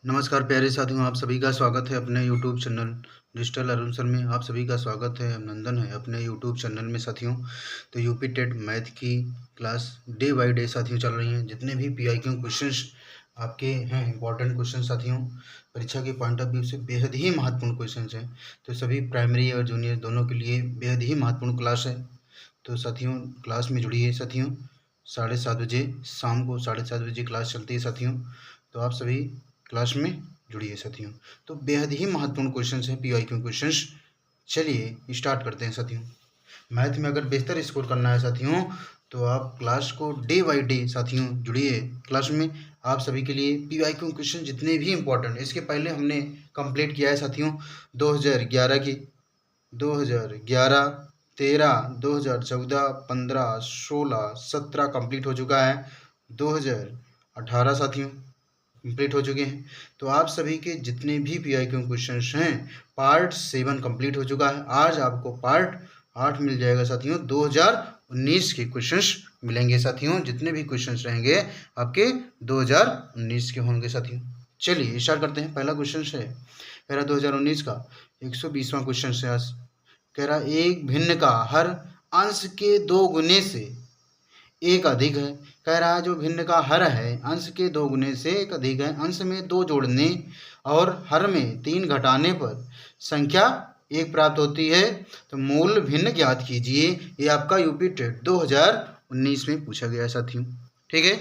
नमस्कार प्यारे साथियों, आप सभी का स्वागत है अपने YouTube channel digital Arun sir में। आप सभी का स्वागत है, अभिनंदन है अपने यूट्यूब चैनल में साथियों। तो यूपी टेट मैथ की क्लास डे बाय डे साथियों चल रही हैं। जितने भी पीआईक्यू क्वेश्चंस आपके हैं, इंपॉर्टेंट क्वेश्चन साथियों, परीक्षा के पॉइंट ऑफ व्यू से बेहद ही महत्वपूर्ण क्वेश्चन हैं। तो सभी प्राइमरी और जूनियर दोनों के लिए बेहद ही महत्वपूर्ण क्लास है। तो साथियों क्लास में जुड़िए साथियों। 7:30 बजे शाम को 7:30 बजे क्लास चलती है साथियों। तो आप सभी क्लास में जुड़िए साथियों। तो बेहद ही महत्वपूर्ण क्वेश्चन हैं पीआईक्यू क्वेश्चंस। चलिए स्टार्ट करते हैं साथियों। मैथ में अगर बेहतर स्कोर करना है साथियों तो आप क्लास को डे बाय डे साथियों जुड़िए क्लास में। आप सभी के लिए पीआईक्यू क्वेश्चन जितने भी इंपॉर्टेंट, इसके पहले हमने कंप्लीट किया है साथियों 2011 की, 2011, 13, 2014, 15, 16, 17 कंप्लीट हो चुका है। 2018 साथियों कंप्लीट हो चुके हैं। तो आप सभी के जितने भी पीआईक्यू क्वेश्चंस हैं पार्ट 7 कंप्लीट हो चुका है। आज आपको पार्ट 8 मिल जाएगा साथियों। 2019 के क्वेश्चंस मिलेंगे साथियों। जितने भी क्वेश्चंस रहेंगे आपके 2019 के होंगे साथियों। चलिए स्टार्ट करते हैं। पहला क्वेश्चन है, कह रहा 2019 का 120वां क्वेश्चन है। आज कह रहा एक भिन्न का हर अंश के 2 गुने से एक अधिक है। कह रहा है जो भिन्न का हर है अंश के 2 गुने से एक अधिक है। अंश में 2 जोड़ने और हर में 3 घटाने पर संख्या 1 प्राप्त होती है। तो मूल भिन्न ज्ञात कीजिए। ये आपका यूपी टेट 2019 में पूछा गया है साथियों। ठीक है,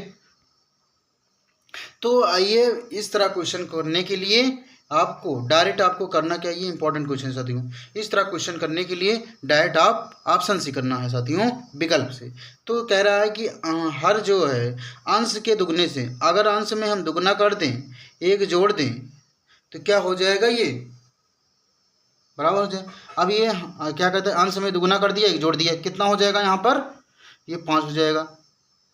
तो आइए इस तरह क्वेश्चन करने के लिए आपको डायरेक्ट आपको करना क्या, ये इंपॉर्टेंट क्वेश्चन साथियों। इस तरह क्वेश्चन करने के लिए डायरेक्ट आप ऑप्शन से करना है साथियों, विकल्प से। तो कह रहा है कि हर जो है अंश के दुगने से, अगर अंश में हम दुगना कर दें, एक जोड़ दें, तो क्या हो जाएगा, ये बराबर हो जाए। अब ये क्या कहते हैं, अंश में दुगना कर दिया, एक जोड़ दिया, कितना हो जाएगा यहाँ पर, ये 5 हो जाएगा।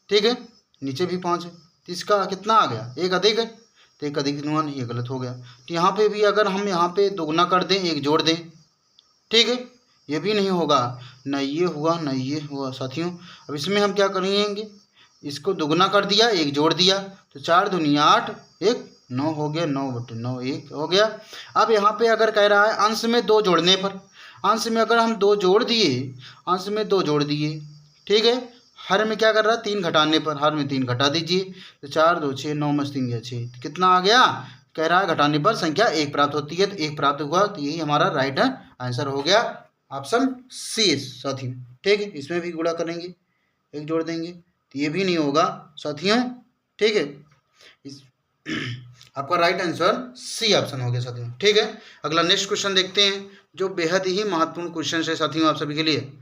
ठीक है, नीचे भी 5 है, तो इसका कितना आ गया, एक अधिक है, तो एक अधिक अनुमान, ये गलत हो गया। तो यहाँ पे भी अगर हम यहाँ पे दोगुना कर दें, एक जोड़ दें, ठीक है, ये भी नहीं होगा, न ये हुआ न ये हुआ साथियों। अब इसमें हम क्या करेंगे, इसको दोगुना कर दिया, एक जोड़ दिया, तो 4 दूनी 8, एक 9 हो गया, 9/9 1 हो गया। अब यहाँ पे अगर कह रहा है अंश में 2 जोड़ने पर, अंश में अगर हम 2 जोड़ दिए, अंश में 2 जोड़ दिए, ठीक है, हर में क्या कर रहा है 3 घटाने पर, हर में 3 घटा दीजिए, तो 4 2 6, 9 में 3 गया 6, कितना आ गया, कह रहा है घटाने पर संख्या 1 प्राप्त होती है। तो 1 प्राप्त हुआ, तो यही हमारा राइट आंसर हो गया, ऑप्शन सी साथियों। ठीक है, इसमें भी गुणा करेंगे, एक जोड़ देंगे, तो ये भी नहीं होगा साथियों। ठीक है, इस आपका राइट आंसर सी ऑप्शन हो गया साथियों। ठीक है, अगला नेक्स्ट क्वेश्चन देखते हैं, जो बेहद ही महत्वपूर्ण क्वेश्चन है साथियों आप सभी के लिए।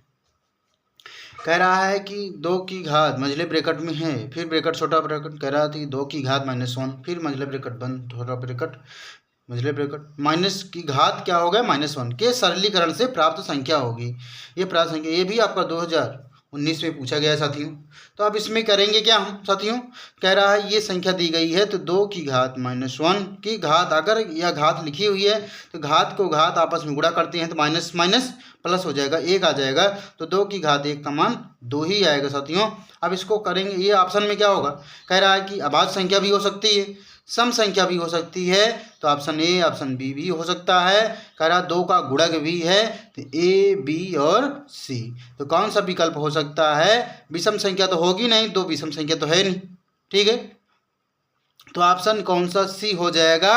कह रहा है कि 2 की घात मझले ब्रैकेट में है, फिर ब्रैकेट छोटा ब्रैकेट, कह रहा था कि 2 की घात -1, फिर मझले ब्रैकेट बंद, छोटा ब्रैकेट, मझले ब्रैकेट, माइनस की घात क्या हो गया -1 के सरलीकरण से प्राप्त संख्या होगी। ये प्राप्त संख्या, ये भी आपका 2019 में पूछा गया है साथियों। तो अब इसमें करेंगे क्या हम साथियों, कह रहा है ये संख्या दी गई है, तो 2 की घात -1 की घात, अगर यह घात लिखी हुई है तो घात को घात आपस में गुणा करते हैं, तो माइनस माइनस प्लस हो जाएगा, 1 आ जाएगा, तो 2 की घात 1 का मान 2 ही आएगा साथियों। अब इसको करेंगे, ये ऑप्शन में क्या होगा, कह रहा है कि अभाज्य संख्या भी हो सकती है, सम संख्या भी हो सकती है, तो ऑप्शन ए ऑप्शन बी भी हो सकता है। कह रहा 2 का गुणक भी है, तो ए बी और सी, तो कौन सा विकल्प हो सकता है, विषम संख्या तो होगी नहीं, 2 विषम संख्या तो है नहीं। ठीक है, तो ऑप्शन कौन सा सी हो जाएगा,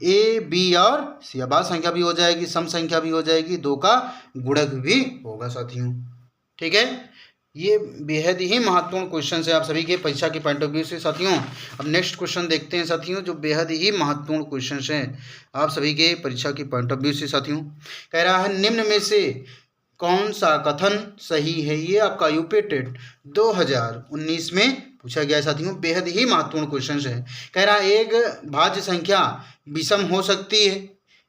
ए बी और सी, अभाज्य संख्या भी हो जाएगी, सम संख्या भी हो जाएगी, 2 का गुणक भी होगा साथियों। ठीक है, ये बेहद ही महत्वपूर्ण क्वेश्चन है आप सभी के परीक्षा के पॉइंट ऑफ व्यू से साथियों। अब नेक्स्ट क्वेश्चन देखते हैं साथियों, जो बेहद ही महत्वपूर्ण क्वेश्चन हैं आप सभी के परीक्षा के पॉइंट ऑफ व्यू से साथियों। कह रहा है निम्न में से कौन सा कथन सही है, ये आपका यूपी टेट 2019 में पूछा गया है साथियों। बेहद ही महत्वपूर्ण क्वेश्चन है। कह रहा है एक भाज्य संख्या विषम हो सकती है,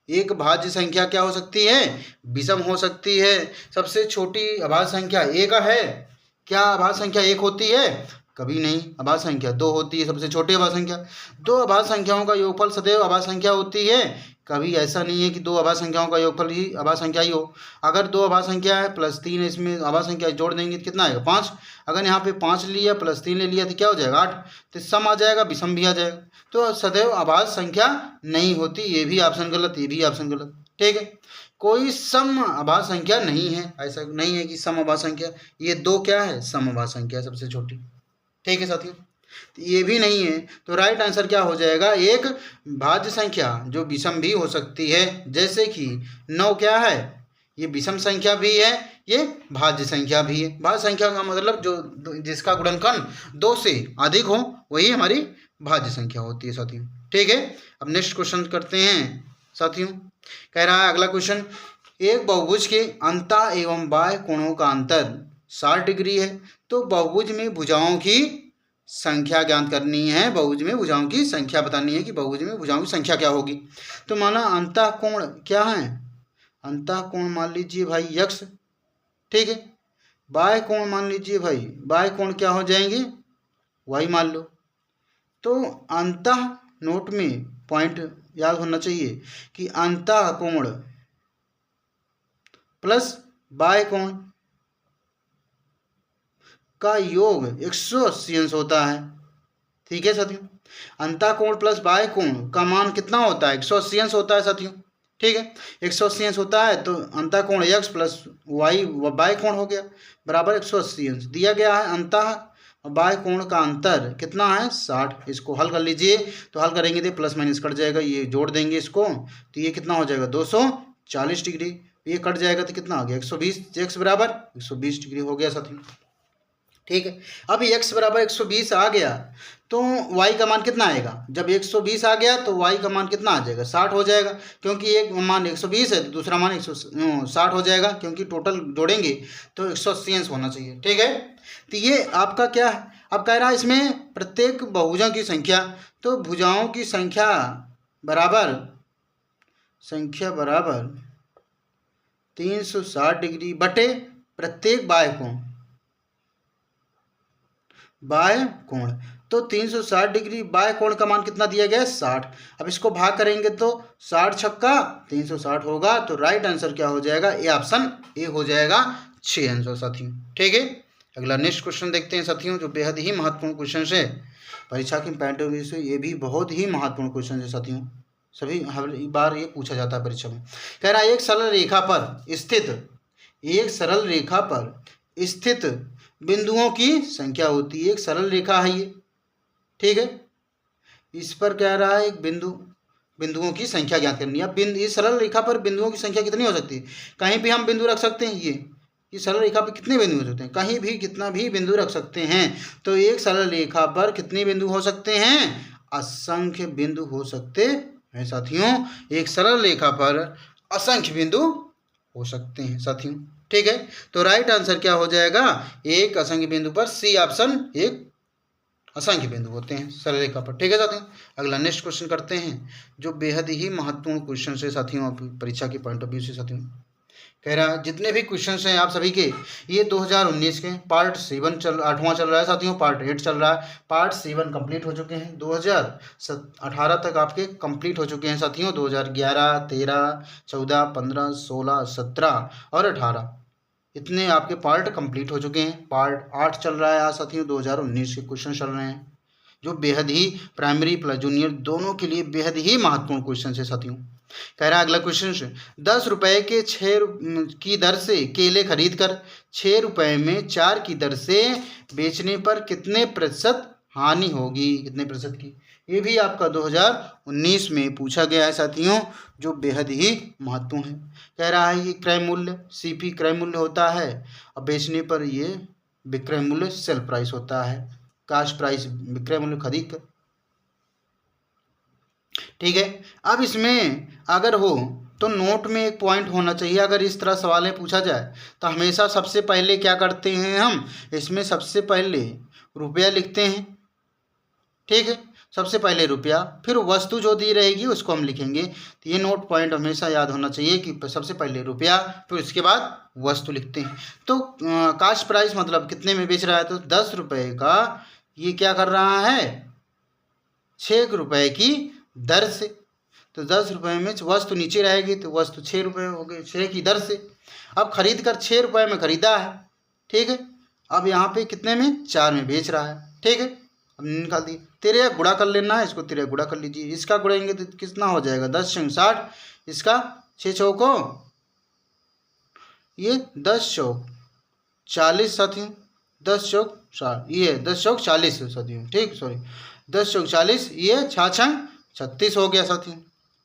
एक भाज्य संख्या क्या हो सकती है, विषम हो सकती है। सबसे छोटी अभाज्य संख्या 1 है, क्या अभाज्य संख्या 1 होती है, कभी नहीं, अभाज्य संख्या 2 होती है, सबसे छोटी अभाज्य संख्या। 2 अभाज्य संख्याओं का योगफल सदैव अभाज्य संख्या होती है, कभी ऐसा नहीं है कि 2 अभाज्य संख्याओं का योगफल ही अभाज्य संख्या ही हो। अगर 2 अभाज्य संख्या है +3 इसमें अभाज्य संख्या जोड़ देंगे तो कितना आएगा 5, अगर यहाँ पे 5 लिया +3 ले लिया तो क्या हो जाएगा 8, तो सम आ जाएगा, विषम भी आ जाएगा। तो सदैव अभाज्य संख्या नहीं होती, ये भी ऑप्शन गलत, ये भी ऑप्शन गलत। ठीक है, कोई सम अभाज्य संख्या नहीं है, ऐसा नहीं है कि सम अभाज्य संख्या, ये 2 क्या है, सम अभाज्य संख्या सबसे छोटी। ठीक है साथियों, तो ये भी नहीं है, तो राइट आंसर क्या हो जाएगा, एक भाज्य संख्या जो विषम भी हो सकती है, जैसे कि 9 क्या है, ये विषम संख्या भी है, ये भाज्य संख्या भी है। भाज्य संख्या का मतलब जो जिसका गुणनखंड 2 से अधिक हो वही हमारी भाज्य संख्या होती है साथियों। ठीक है, अब नेक्स्ट क्वेश्चन करते हैं साथियों। कह रहा है अगला क्वेश्चन, एक बहुभुज के अंतः एवं बाह्य कोणों का अंतर 60 डिग्री है, तो बहुभुज में भुजाओं की संख्या ज्ञात करनी है, बहुभुज में भुजाओं की संख्या बतानी है कि बहुभुज में भुजाओं की संख्या क्या होगी। तो माना अंतः कोण क्या है, अंतः कोण मान लीजिए भाई यक्स। ठीक है, बाह्य कोण मान लीजिए भाई, बाह्य कोण क्या हो जाएंगे, वाई मान लो। तो अंतः नोट में पॉइंट याद होना चाहिए कि अंतः कोण प्लस बाह्य कोण का योग 180 अंश होता है। ठीक है साथियों, अंतः कोण प्लस बाह्य कोण का मान कितना होता है, 180 अंश होता है साथियों। ठीक है, 180 अंश होता है, तो अंतः कोण x प्लस वाई बाह्य कोण हो गया बराबर 180 अंश दिया गया है। अंतः बाह्य कोण का अंतर कितना है, 60। इसको हल कर लीजिए, तो हल करेंगे तो प्लस माइनस कट जाएगा, ये जोड़ देंगे इसको, तो ये कितना हो जाएगा 240 डिग्री, ये कट जाएगा तो कितना आ गया 120, x बराबर 120 डिग्री हो गया साथियों। ठीक है, अब x बराबर 120 आ गया, तो y का मान कितना आएगा, जब 120 आ गया तो y का मान कितना आ जाएगा, 60 हो जाएगा, क्योंकि एक मान 120 है तो दूसरा मान 160 हो जाएगा, क्योंकि टोटल जोड़ेंगे तो 180 अंश होना चाहिए। ठीक है, तो ये आपका क्या है, अब कह रहा है इसमें प्रत्येक बहुभुजों की संख्या, तो भुजाओं की संख्या बराबर 360 डिग्री बटे प्रत्येक बाह्य कोण, तो 360 डिग्री बाह्य कोण का मान कितना दिया गया है, 60। अब इसको भाग करेंगे तो 60 छक्का 360 होगा, तो राइट आंसर क्या हो जाएगा, ए ऑप्शन ए हो जाएगा 6 आंसर साथियों। ठीक है, अगला नेक्स्ट क्वेश्चन देखते हैं साथियों, जो बेहद ही महत्वपूर्ण क्वेश्चन है परीक्षा के पॉइंट ऑफ व्यू से, ये भी बहुत ही महत्वपूर्ण क्वेश्चन है साथियों, सभी हर बार ये पूछा जाता है परीक्षा में। कह रहा है एक सरल रेखा पर स्थित बिंदुओं की संख्या होती है, एक सरल रेखा है ये। ठीक है, इस पर कह रहा है एक बिंदुओं की संख्या ज्ञात करनी है। इस सरल रेखा पर बिंदुओं की संख्या कितनी हो सकती है, कहीं भी हम बिंदु रख सकते हैं, ये सरल रेखा पर कितने बिंदु हो सकते हैं, कहीं भी कितना भी बिंदु रख सकते हैं। तो एक सरल रेखा पर कितने बिंदु हो सकते हैं, असंख्य बिंदु हो सकते हैं साथियों, एक सरल रेखा पर असंख्य बिंदु हो सकते हैं साथियों। ठीक है, तो राइट आंसर क्या हो जाएगा, एक असंख्य बिंदु पर, सी ऑप्शन, एक असंख्य बिंदु होते हैं सरल रेखा पर। ठीक है साथियों, अगला नेक्स्ट क्वेश्चन करते हैं, जो बेहद ही महत्वपूर्ण क्वेश्चन है साथियों परीक्षा के पॉइंट ऑफ व्यू से साथियों। कह रहा है जितने भी क्वेश्चन हैं आप सभी के, ये 2019 के पार्ट 7 8वां चल रहा है साथियों, पार्ट 8 चल रहा है, पार्ट 7 कंप्लीट हो चुके हैं, 2018 तक आपके कंप्लीट हो चुके हैं साथियों, 2011, 13, 14, 15, 16, 17 और 18 इतने आपके पार्ट कंप्लीट हो चुके हैं। पार्ट 8 चल रहा है आज साथियों, 2019 के क्वेश्चन चल रहे हैं, जो बेहद ही प्राइमरी प्लस जूनियर दोनों के लिए बेहद ही महत्वपूर्ण क्वेश्चन है साथियों। कह रहा है अगला क्वेश्चन से, 10 रुपए के 6 की दर से केले खरीद कर 6 रुपए में 4 की दर से बेचने पर कितने प्रतिशत हानि होगी, कितने प्रतिशत की, ये भी आपका 2019 में पूछा गया है साथियों, जो बेहद ही महत्वपूर्ण है। कह रहा है ये क्रय मूल्य सीपी क्रय मूल्य होता है, और बेचने पर ये विक्रय मूल्य सेल प्राइस होता है, कास्ट प्राइस विक्रय मूल्य खरीद कर। ठीक है, अब इसमें अगर हो तो नोट में एक पॉइंट होना चाहिए, अगर इस तरह सवालें पूछा जाए तो हमेशा सबसे पहले क्या करते हैं हम, इसमें सबसे पहले रुपया लिखते हैं। ठीक है, सबसे पहले रुपया, फिर वस्तु जो दी रहेगी उसको हम लिखेंगे। तो ये नोट पॉइंट हमेशा याद होना चाहिए कि सबसे पहले रुपया, फिर उसके बाद वस्तु लिखते हैं। तो कास्ट प्राइस मतलब कितने में बेच रहा है, तो 10 रुपये का ये क्या कर रहा है, 6 रुपये की दर से, तो 10 रुपये में वस्तु नीचे रहेगी तो वस्तु 6 रुपये हो गई 6 की दर से। अब खरीद कर 6 रुपये में खरीदा है। ठीक है, अब यहाँ पे कितने में, 4 में बेच रहा है। ठीक है, अब निकाल दी, तेरे गुणा कर लेना है, इसको तेरे गुणा कर लीजिए, इसका गुणेंगे तो कितना हो जाएगा 10 × 60, इसका 6 चौको ये 10 चौक 40 साथियों, 10 चौक 60, ये 10 चौक 40 साथियों, ठीक, सॉरी 10 चौक 40, ये 6 36 हो गया साथियों,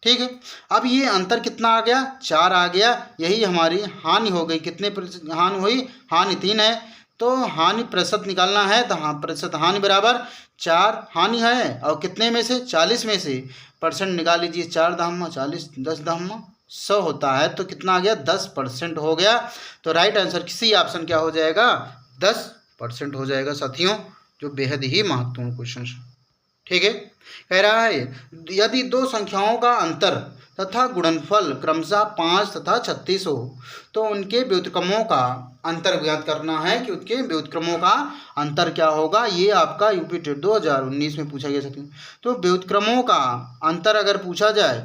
ठीक है। अब ये अंतर कितना आ गया 4 आ गया, यही हमारी हानि हो गई, कितने प्रतिशत हानि हुई, हानि 3 है, तो हानि प्रतिशत निकालना है, तो हाँ प्रतिशत हानि बराबर 4 हानि है, और कितने में से 40 में से परसेंट निकाल लीजिए, 4 दहम 40, 10 दहम 100 होता है, तो कितना आ गया 10% हो गया। तो राइट आंसर सी ऑप्शन क्या हो जाएगा 10% हो जाएगा साथियों, जो बेहद ही महत्वपूर्ण क्वेश्चन है, ठीक है। कह रहा है यदि दो संख्याओं का अंतर तथा गुणनफल क्रमशः 5 तथा 36 हो तो उनके व्युत्क्रमों का अंतर ज्ञात करना है कि उसके व्युत्क्रमों का अंतर क्या होगा। ये आपका यूपी टेट 2019 में पूछा गया साथियों। तो व्युत्क्रमों का अंतर अगर पूछा जाए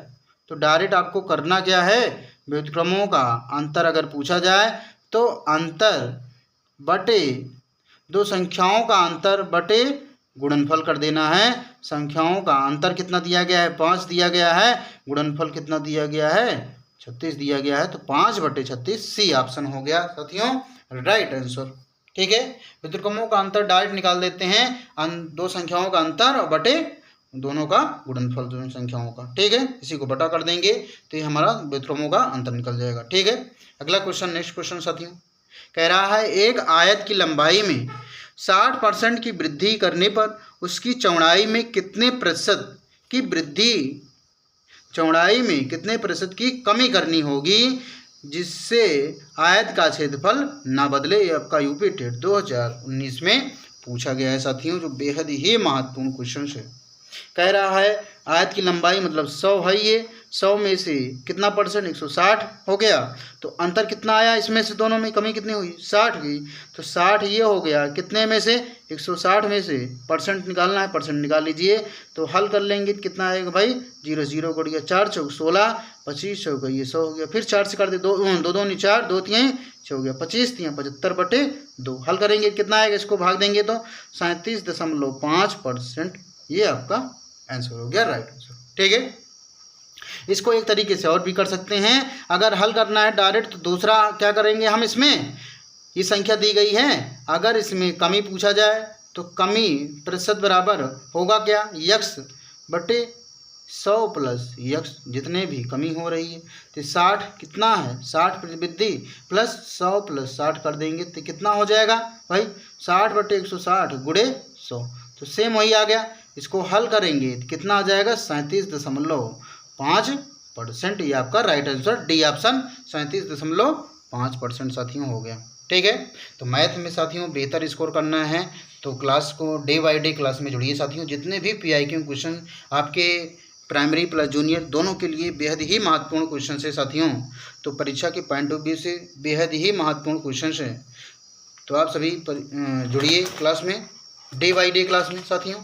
तो डायरेक्ट आपको करना क्या है, व्युत्क्रमों का अंतर अगर पूछा जाए तो अंतर बटे दो संख्याओं का अंतर बटे गुणनफल कर देना है। संख्याओं का अंतर कितना दिया गया है 5 दिया गया है, गुणनफल कितना दिया गया है 36 दिया गया है, तो 5/36 सी ऑप्शन हो गया साथियों राइट आंसर, ठीक है। व्युत्क्रमों का अंतर डायरेक्ट निकाल देते हैं, दो संख्याओं का अंतर और बटे दोनों का गुणनफल दोनों संख्याओं का, ठीक है। इसी को बटा कर देंगे तो ये हमारा व्युत्क्रमों का अंतर निकल जाएगा, ठीक है। अगला क्वेश्चन, नेक्स्ट क्वेश्चन साथियों, कह रहा है एक आयत की लंबाई में 60% की वृद्धि करने पर उसकी चौड़ाई में कितने प्रतिशत की वृद्धि, चौड़ाई में कितने प्रतिशत की कमी करनी होगी जिससे आयत का क्षेत्रफल ना बदले। ये आपका यूपी टेट 2019 में पूछा गया है साथियों, जो बेहद ही महत्वपूर्ण क्वेश्चन है। कह रहा है आयत की लंबाई मतलब 100 है, ये 100 में से कितना परसेंट 160 हो गया, तो अंतर कितना आया इसमें से, दोनों में कमी कितनी हुई 60 की, तो 60 ये हो गया कितने में से 160 में से परसेंट निकालना है, परसेंट निकाल लीजिए। तो हल कर लेंगे कितना आएगा भाई 0 0 कट गया, 4 चौक 16, 25 चौक ये 100 हो गया, फिर 4 से कर दे 2 2 4 2 3 6 हो गया, 25 3 75/2 हल करेंगे कितना आएगा, इसको भाग देंगे तो 37.5%, ये आपका आंसर हो गया राइट आंसर, ठीक है। इसको एक तरीके से और भी कर सकते हैं, अगर हल करना है डायरेक्ट तो दूसरा क्या करेंगे हम, इसमें ये संख्या दी गई है, अगर इसमें कमी पूछा जाए तो कमी प्रतिशत बराबर होगा क्या x/100 प्लस x, जितने भी कमी हो रही है तो 60 कितना है 60 वृद्धि प्लस 100 प्लस 60 कर देंगे तो कितना हो जाएगा भाई 60/160 गुणे 100, तो सेम वही आ गया। इसको हल करेंगे तो कितना आ जाएगा 37.5%, ये आपका राइट आंसर डी ऑप्शन 37.5% साथियों हो गया, ठीक है। तो मैथ में साथियों बेहतर स्कोर करना है तो क्लास को डे बाय डे क्लास में जुड़िए साथियों। जितने भी PIQ क्वेश्चन आपके प्राइमरी प्लस जूनियर दोनों के लिए बेहद ही महत्वपूर्ण क्वेश्चन है साथियों, तो परीक्षा के पॉइंट ऑफ व्यू से बेहद ही महत्वपूर्ण क्वेश्चन है, तो आप सभी जुड़िए क्लास में डे बाय डे क्लास में साथियों।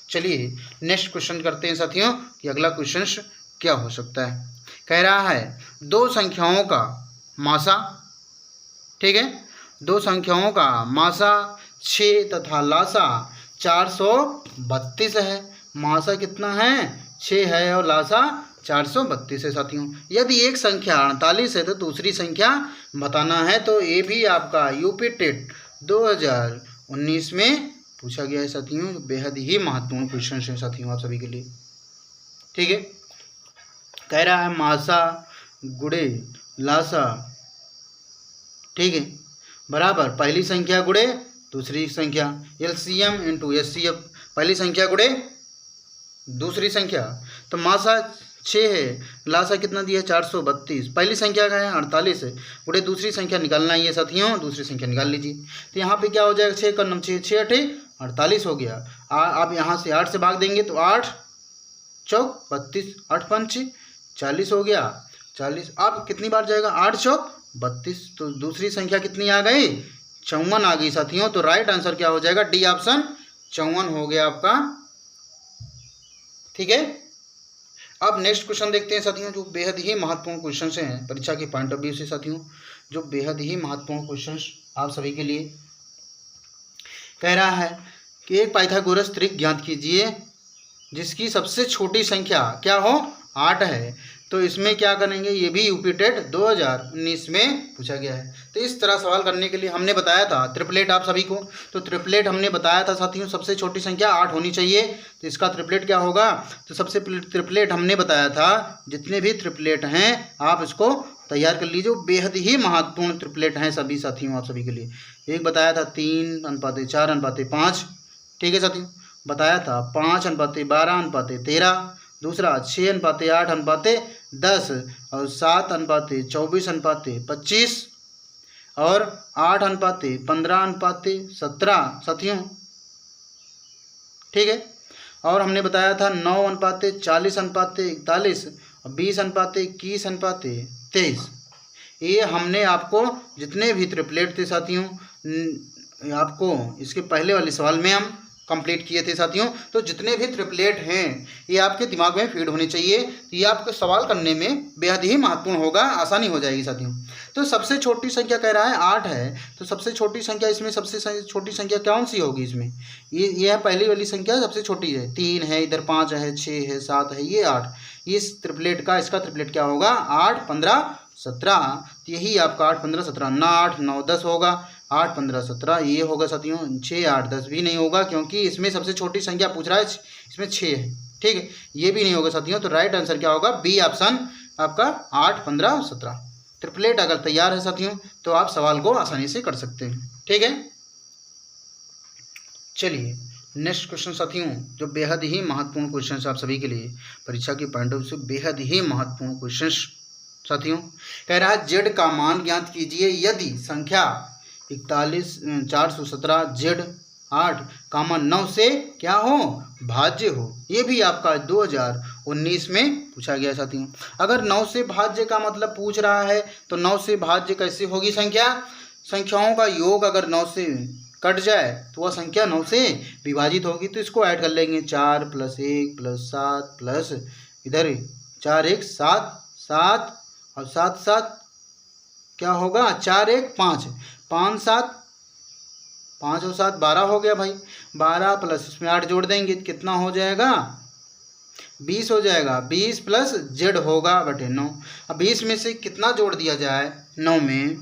चलिए नेक्स्ट क्वेश्चन करते हैं साथियों कि अगला क्वेश्चन क्या हो सकता है। कह रहा है दो संख्याओं का मासा, ठीक है, दो संख्याओं का मासा 6 तथा लासा 432 है। मासा कितना है 6 है और लासा 432 है साथियों। यदि एक संख्या 48 है तो दूसरी संख्या बताना है, तो ये भी आपका यूपी टेट 2019 में पूछा गया है साथियों, बेहद ही महत्वपूर्ण क्वेश्चन है साथियों आप सभी के लिए, ठीक है। कह रहा है मासा गुणे लासा, ठीक है, बराबर पहली संख्या गुणे दूसरी संख्या, LCM × SCF, पहली संख्या गुणे दूसरी संख्या। तो मासा 6 है, लासा कितना दिया 432, पहली संख्या का है 48 है, गुणे दूसरी संख्या निकालना ही है साथियों, दूसरी संख्या निकाल लीजिए। तो यहाँ पे क्या हो जाएगा 6 का 9 6 6 48 हो गया। आप यहाँ से 8 से भाग देंगे तो 8 चौक 32, 8 5 40 हो गया 40। अब कितनी बार जाएगा 8 चौक 32, तो दूसरी संख्या कितनी आ गई 54 आ गई साथियों। तो राइट आंसर क्या हो जाएगा डी ऑप्शन 54 हो गया आपका, ठीक है। अब नेक्स्ट क्वेश्चन देखते हैं साथियों, जो बेहद ही महत्वपूर्ण क्वेश्चन हैं परीक्षा के पॉइंट ऑफ व्यू से साथियों, जो बेहद ही महत्वपूर्ण क्वेश्चन आप सभी के लिए। कह रहा है कि एक पाइथागोरस त्रिक ज्ञात कीजिए जिसकी सबसे छोटी संख्या क्या हो 8 है। तो इसमें क्या करेंगे, ये भी यूपी टेट 2019 में पूछा गया है। तो इस तरह सवाल करने के लिए हमने बताया था ट्रिपलेट आप सभी को, तो ट्रिपलेट हमने बताया था साथियों सबसे छोटी संख्या 8 होनी चाहिए। तो इसका ट्रिपलेट क्या होगा, तो सबसे ट्रिपलेट हमने बताया था जितने भी ट्रिपलेट हैं आप इसको तैयार कर लीजिए, बेहद ही महत्वपूर्ण ट्रिपलेट हैं सभी साथियों आप सभी के लिए। एक बताया था 3:4:5, ठीक है साथियों। बताया था 5:12:13, दूसरा 6:8:10 और 7:24:25 और 8:15:17 साथियों, ठीक है। और हमने बताया था 9:40:41 और 20:21:23। ये हमने आपको जितने भी ट्रिपलेट थे साथियों आपको इसके पहले वाले सवाल में हम कंप्लीट किए थे साथियों। तो जितने भी ट्रिपलेट हैं ये आपके दिमाग में फीड होने चाहिए, तो ये आपको सवाल करने में बेहद ही महत्वपूर्ण होगा, आसानी हो जाएगी साथियों। तो सबसे छोटी संख्या कह रहा है 8 है, तो सबसे छोटी संख्या इसमें सबसे छोटी संख्या कौन सी होगी इसमें, ये है पहली वाली संख्या सबसे छोटी है, 3 है, इधर 5 है, 6 है, 7 है, ये 8। इस ट्रिपलेट का इसका ट्रिपलेट क्या होगा 8, 15, 17। यही आपका 8, 15, 17 ना 8, 9, 10 होगा, 8, 15, 17 ये होगा साथियों। 6, 8, 10 भी नहीं होगा क्योंकि इसमें सबसे छोटी संख्या पूछ रहा है, इसमें 6 है, ठीक है, ये भी नहीं होगा साथियों। तो राइट आंसर क्या होगा, बी ऑप्शन आपका 8, 15, 17। ट्रिपलेट अगर तैयार है साथियों तो आप सवाल को आसानी से कर सकते हैं, ठीक है। चलिए नेक्स्ट क्वेश्चन साथियों, जो बेहद ही महत्वपूर्ण क्वेश्चन आप सभी के लिए परीक्षा के पॉइंट ऑफ व्यू से बेहद ही महत्वपूर्ण क्वेश्चन साथियों, कह रहा है जेड का मान ज्ञात कीजिए यदि संख्या 417 जेड 8, 9 से क्या हो भाज्य हो। ये भी आपका 2019 में पूछा गया साथियों। अगर 9 से भाज्य का मतलब पूछ रहा है तो 9 से भाज्य कैसे होगी संख्याओं का योग अगर 9 से कट जाए तो वह संख्या 9 से विभाजित होगी। तो इसको ऐड कर लेंगे 4 + 1 + 7 प्लस इधर 4 1 7 7 और 7 7 क्या होगा 4 1 5 5 7 5 और 7 12 हो गया भाई। 12 प्लस इसमें 8 जोड़ देंगे कितना हो जाएगा 20 हो जाएगा। 20 प्लस जेड होगा बटे 9। अब 20 में से कितना जोड़ दिया जाए 9 में,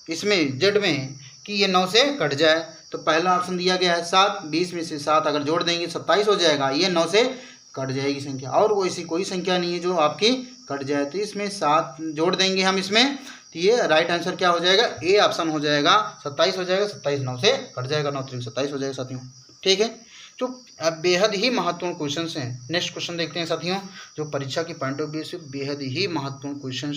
इसमें जेड में कि ये 9 से कट जाए। तो पहला ऑप्शन दिया गया है 7। 20 में से 7 अगर जोड़ देंगे 27 हो जाएगा। ये 9 से कट जाएगी संख्या और कोई संख्या नहीं है जो आपकी कट जाए। तो इसमें 7 जोड़ देंगे हम इसमें, तो ये राइट आंसर क्या हो जाएगा ए ऑप्शन हो जाएगा 27 हो जाएगा। 27 9 से कट जाएगा, 9 3 27 हो जाएगा साथियों, ठीक है। तो अब बेहद ही महत्वपूर्ण क्वेश्चन हैं। नेक्स्ट क्वेश्चन देखते हैं साथियों, जो परीक्षा के पॉइंट ऑफ व्यू से बेहद ही महत्वपूर्ण क्वेश्चन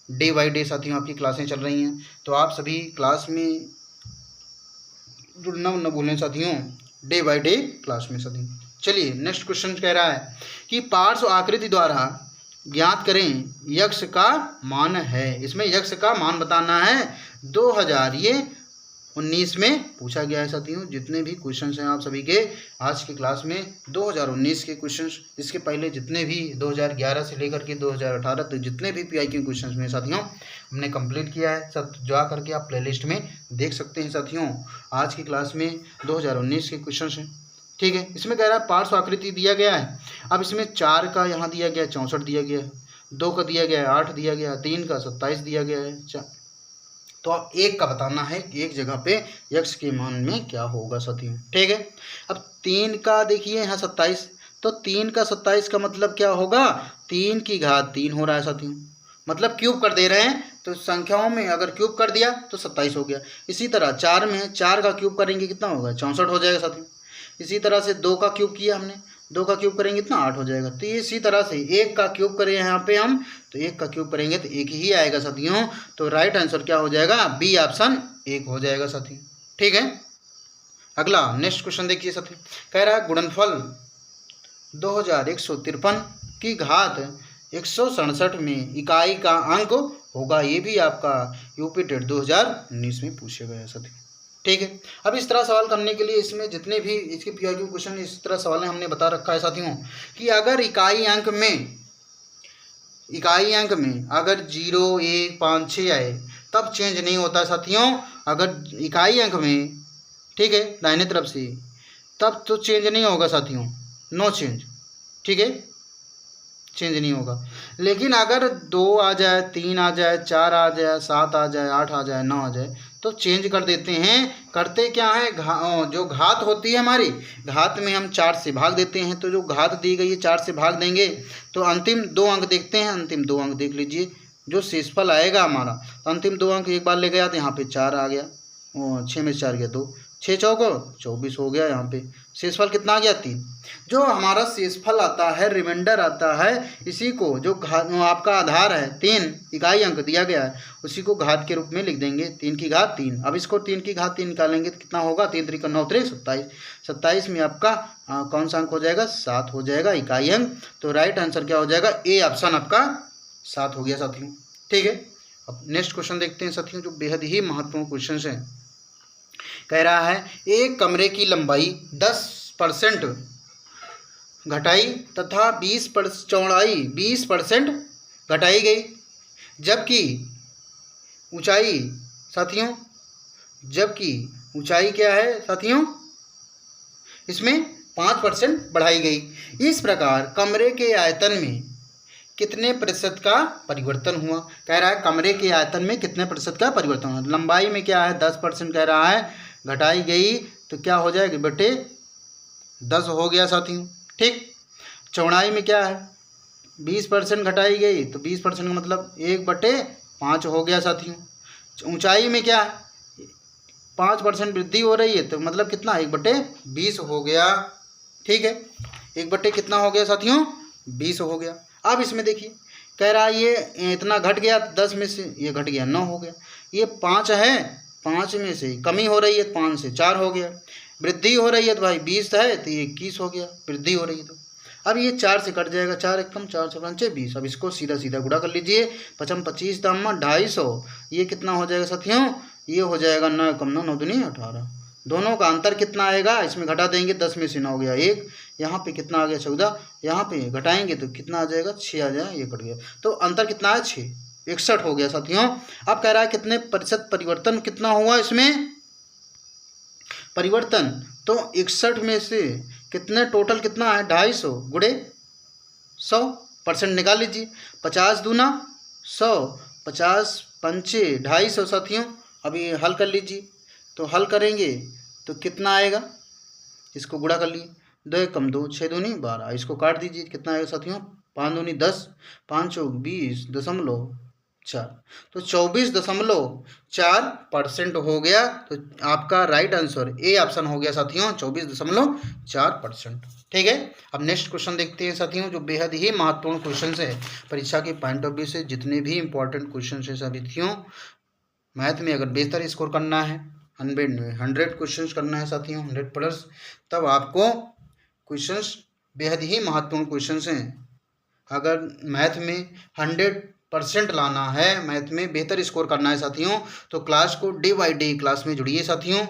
डे बाई डे साथियों आपकी क्लासें चल रही हैं। तो आप सभी क्लास में जुड़ना न भूलें साथियों, डे बाई डे क्लास में साथियों। चलिए नेक्स्ट क्वेश्चन कह रहा है कि पार्श्व आकृति द्वारा ज्ञात करें यक्ष का मान है। इसमें यक्ष का मान बताना है 2019 में पूछा गया है साथियों। जितने भी क्वेश्चंस हैं आप सभी के आज की क्लास में 2019 के क्वेश्चंस, इसके पहले जितने भी 2011 से लेकर के 2018 तक जितने भी पीआई के क्वेश्चंस में साथियों हमने कंप्लीट किया है, सब जा करके आप प्लेलिस्ट में देख सकते हैं साथियों। आज की क्लास में 2019 के क्वेश्चंस हैं, ठीक है। इसमें कह रहा है पार्श्व आकृति दिया गया है। अब इसमें 4 का यहाँ दिया गया 64 दिया गया है, 2 का दिया गया है 8 दिया गया है, 3 का 27 दिया गया है। तो आप 1 का बताना है कि एक जगह पे यक्ष के मान में क्या होगा साथियों, ठीक है। अब 3 का देखिए यहाँ 27, तो 3 का 27 का मतलब क्या होगा 3 की घात 3 हो रहा है साथियों, मतलब क्यूब कर दे रहे हैं। तो संख्याओं में अगर क्यूब कर दिया तो 27 हो गया। इसी तरह 4 में 4 का क्यूब करेंगे कितना होगा 64 हो जाएगा साथियों। इसी तरह से 2 का क्यूब किया हमने, 2 का क्यूब करेंगे इतना 8 हो जाएगा। तो इसी तरह से 1 का क्यूब करें यहाँ पे हम, तो 1 का क्यूब करेंगे तो 1 ही आएगा साथियों। तो राइट आंसर क्या हो जाएगा बी ऑप्शन 1 हो जाएगा साथियों, ठीक है। अगला नेक्स्ट क्वेश्चन देखिए साथियों, कह रहा है गुणनफल 2153 की घात 167 में इकाई का अंक होगा। ये भी आपका यूपी टेट 2019 में पूछा गया है साथियों, ठीक है। अब इस तरह सवाल करने के लिए इसमें जितने भी इसके पीआईक्यू क्वेश्चन इस तरह सवाल हमने बता रखा है साथियों कि अगर इकाई अंक में अगर 0 1 5 6 आए तब चेंज नहीं होता साथियों। अगर इकाई अंक में, ठीक है, दाहिने तरफ से तब तो चेंज नहीं होगा साथियों, नो चेंज, ठीक है, चेंज नहीं होगा। लेकिन अगर 2 आ जाए, 3 आ जाए, 4 आ जाए, 7 आ जाए, 8 आ जाए, 9 आ जाए, तो चेंज कर देते हैं। करते क्या है, जो घात होती है हमारी, घात में हम 4 से भाग देते हैं। तो जो घात दी गई है 4 से भाग देंगे तो अंतिम 2 अंक देखते हैं। अंतिम 2 अंक देख लीजिए, जो शेषफल आएगा हमारा, तो अंतिम 2 अंक एक बार ले गया तो यहाँ पे 4 आ गया, 6 में से 4 गया 2, 6 चौको 24 हो गया। यहाँ पे शेषफल कितना आ गया, 3। जो हमारा शेषफल आता है, रिमाइंडर आता है, इसी को जो आपका आधार है 3 इकाई अंक दिया गया है, उसी को घात के रूप में लिख देंगे, 3 की घात 3। अब इसको 3 की घात 3 निकालेंगे तो कितना होगा, 3 3 9 3 27, 27 में आपका कौन सा अंक हो जाएगा, 7 हो जाएगा, इकाई अंक। तो राइट आंसर क्या हो जाएगा, ए ऑप्शन आपका 7 हो गया साथियों, ठीक है। अब नेक्स्ट क्वेश्चन देखते हैं साथियों, जो बेहद ही महत्वपूर्ण क्वेश्चन है। कह रहा है एक कमरे की लंबाई 10% घटाई तथा 20% चौड़ाई 20% घटाई गई, जबकि ऊंचाई साथियों, जबकि ऊंचाई क्या है साथियों, इसमें 5% बढ़ाई गई। इस प्रकार कमरे के आयतन में कितने प्रतिशत का परिवर्तन हुआ। कह रहा है कमरे के आयतन में कितने प्रतिशत का परिवर्तन हुआ। लंबाई में क्या है 10% कह रहा है घटाई गई, तो क्या हो जाएगी बेटे 10 हो गया साथियों, ठीक। चौड़ाई में क्या है 20% घटाई गई, तो 20% का मतलब 1/5 हो गया साथियों। ऊंचाई में क्या है 5% वृद्धि हो रही है, तो मतलब कितना 1/20 हो गया, ठीक है। 1 कितना हो गया साथियों, 20 हो गया। अब इसमें देखिए कह रहा है ये इतना घट गया, 10 में से ये घट गया 9 हो गया। ये 5 है, 5 में से कमी हो रही है, 5 से 4 हो गया। वृद्धि हो रही है तो भाई 20 है तो ये 21 हो गया, वृद्धि हो रही है। तो अब ये 4 से कट जाएगा, 4 एकम 4 से 5 20। अब इसको सीधा सीधा गुणा कर लीजिए, 55 25 दामा 250, ये कितना हो जाएगा साथियों, ये हो जाएगा 9 एकम 9 9 दूनी 18। दोनों का अंतर कितना आएगा, इसमें घटा देंगे, 10 में से 9 गया 1, यहाँ पे कितना आ गया 14, यहाँ पे घटाएंगे तो कितना आ जाएगा 6 आ जाएगा, ये कट गया। तो अंतर कितना है 6, 61 हो गया साथियों। अब कह रहा है कितने प्रतिशत परिवर्तन कितना हुआ इसमें परिवर्तन, तो 61 में से कितने टोटल कितना है 250 गुणे 100% निकाल लीजिए। 50 दूना 100, 50 पंचे 250 साथियों। अभी हल कर लीजिए, तो हल करेंगे तो कितना आएगा, इसको गुणा कर लिए, 2 एकम 2 6 दूनी 12, इसको काट दीजिए, कितना आएगा साथियों 5 दूनी 10, 5 चौक 20.4, तो 24.4% हो गया। तो आपका राइट आंसर ए ऑप्शन हो गया साथियों, 24.4%, ठीक है। अब नेक्स्ट क्वेश्चन देखते हैं साथियों, जो बेहद ही महत्वपूर्ण क्वेश्चन है परीक्षा के पॉइंट ऑफ व्यू से। जितने भी इंपॉर्टेंट क्वेश्चन है साथियों, मैथ में अगर बेहतर स्कोर करना है, 100 क्वेश्चन करना है साथियों, 100+, तब आपको क्वेश्चंस बेहद ही महत्वपूर्ण क्वेश्चंस हैं। अगर मैथ में 100% लाना है, मैथ में बेहतर स्कोर करना है साथियों, तो क्लास को डे बाई डे क्लास में जुड़िए साथियों,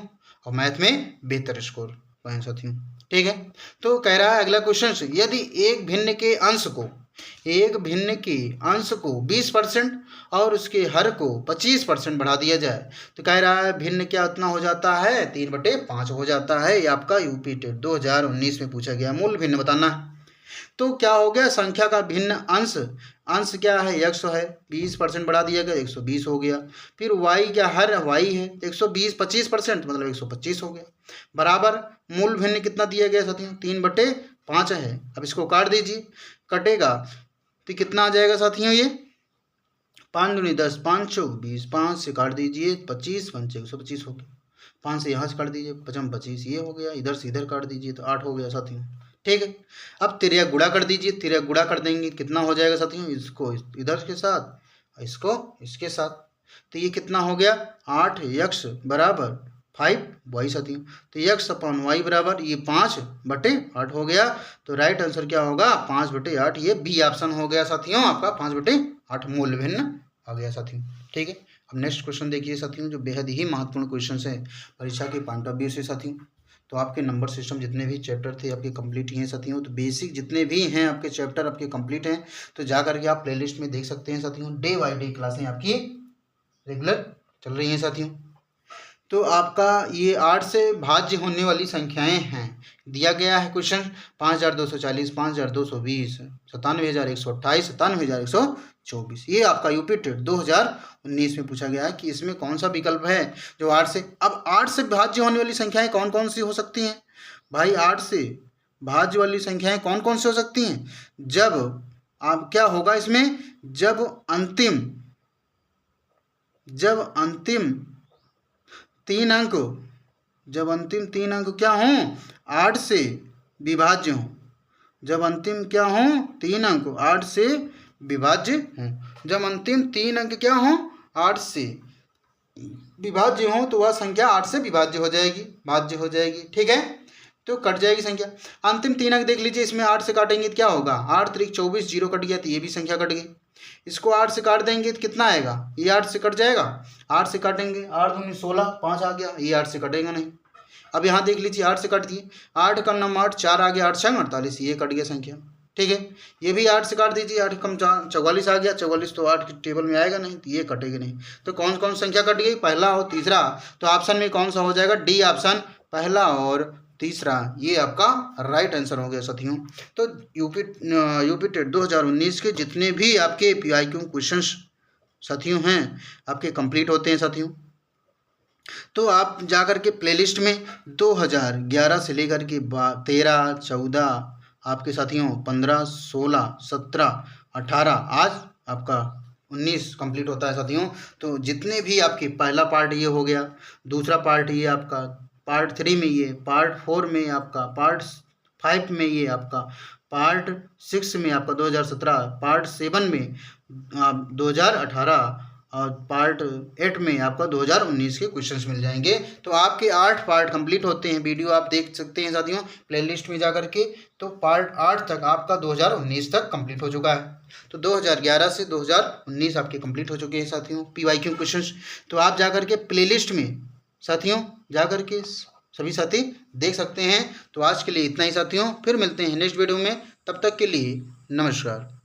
और मैथ में बेहतर स्कोर पाएं साथियों, ठीक है। तो कह रहा है अगला क्वेश्चन, यदि एक भिन्न के अंश को 20% और उसके हर को 25% बढ़ा दिया जाए, तो कह रहा है भिन्न क्या उतना हो जाता है 3/5 हो जाता है। ये आपका यूपी टेट 2019 में पूछा गया, मूल भिन्न बताना है। तो क्या हो गया, संख्या का भिन्न अंश क्या है 100 है, 20% बढ़ा दिया गया 120 हो गया। फिर y क्या, हर y है 120, 25% मतलब 125 हो गया, बराबर मूल भिन्न कितना दिया गया साथियों 3/5 है। अब इसको काट दीजिए, कटेगा तो कितना आ जाएगा साथियों, ये 5 दूनी 10, 5 चौक 20, 5 से काट दीजिए 25, 5 125 हो गया। 5 से यहाँ से काट दीजिए 55 25, ये हो गया, इधर से इधर काट दीजिए तो 8 हो गया साथियों, ठीक है। अब तिर्या गुणा कर दीजिए, तिर्या गुणा कर देंगे कितना हो जाएगा साथियों, इसको इधर के साथ, इसको इसके साथ, तो ये कितना हो गया 8x बराबर 5y साथियों। तो x/y बराबर ये 5/8 हो गया। तो राइट आंसर क्या होगा 5/8, ये बी ऑप्शन हो गया साथियों आपका, 5/8 मूल भिन्न आ गया साथियों, ठीक है। अब नेक्स्ट क्वेश्चन देखिए साथियों, जो बेहद ही महत्वपूर्ण क्वेश्चन है परीक्षा के पॉइंट ऑफ व्यू से साथियों। तो आपके नंबर सिस्टम जितने भी चैप्टर थे आपके कंप्लीट ही हैं साथियों, तो बेसिक जितने भी हैं आपके चैप्टर आपके कंप्लीट हैं, तो जा करके आप प्लेलिस्ट में देख सकते हैं साथियों। डे बाई डे क्लासें आपकी रेगुलर चल रही हैं साथियों, तो आपका ये 8 से भाज्य होने वाली संख्याएं हैं, दिया गया है क्वेश्चन 5240, 5220, 97,128, 97,124। ये आपका यूपी टेट 2019 में पूछा गया है कि इसमें कौन सा विकल्प है जो 8 से, अब 8 से भाज्य होने वाली संख्याएं कौन कौन सी हो सकती हैं भाई? 8 से भाज्य वाली संख्याएं कौन कौन सी हो सकती हैं? जब आप क्या होगा इसमें, जब अंतिम 3 अंक क्या हों, 8 से विभाज्य हों। जब अंतिम क्या हों, 3 अंक 8 से विभाज्य हों। जब अंतिम 3 अंक क्या हों, 8 से विभाज्य हों, तो वह संख्या 8 से विभाज्य हो जाएगी, भाज्य हो जाएगी। ठीक है, तो कट जाएगी संख्या। अंतिम 3 अंक देख लीजिए, इसमें 8 से काटेंगे तो क्या होगा, 8 3 24, 0 कट गया तो ये भी संख्या कट गई। इसको 8 से काट देंगे तो कितना आएगा, ये 8 से कट जाएगा। 8 से काटेंगे, 8 दूनी 16, 5 आ गया, ये 8 से कटेगा नहीं। अब यहाँ देख लीजिए 8 से काट दिए, 8 का नाम 8, 4 आ गया, 8 6 48, ये कट गया संख्या। ठीक है, ये भी 8 से काट दीजिए, 8 कम 44 आ गया, 44 तो 8 के टेबल में आएगा नहीं, तो ये कटेगा नहीं। तो कौन कौन संख्या कट गई, पहला और तीसरा। तो ऑप्शन में कौन सा हो जाएगा, डी ऑप्शन, पहला और तीसरा, ये आपका राइट आंसर हो गया साथियों। तो यूपी टेट 2019 के जितने भी आपके PIQ क्वेश्चंस साथियों हैं आपके कंप्लीट होते हैं साथियों। तो आप जाकर के प्लेलिस्ट में 2011 से लेकर के 13, 14 आपके साथियों 15, 16, 17, 18, आज आपका 19 कंप्लीट होता है साथियों। तो जितने भी आपके, पहला पार्ट ये हो गया, दूसरा पार्ट ये आपका, पार्ट 3 में ये, पार्ट 4 में आपका, पार्ट 5 में ये आपका, पार्ट 6 में आपका 2017, पार्ट 7 में 2018 और पार्ट 8 में आपका 2019 के क्वेश्चंस मिल जाएंगे। तो आपके 8 पार्ट कंप्लीट होते हैं, वीडियो आप देख सकते हैं साथियों प्लेलिस्ट में जाकर के। तो पार्ट 8 तक आपका 2019 तक कंप्लीट हो चुका है। तो 2011 से 2019 आपके कंप्लीट हो चुके हैं साथियों PYQ क्वेश्चंस। तो आप जाकर के प्लेलिस्ट में साथियों जाकर के सभी साथी देख सकते हैं। तो आज के लिए इतना ही साथियों, फिर मिलते हैं नेक्स्ट वीडियो में, तब तक के लिए नमस्कार।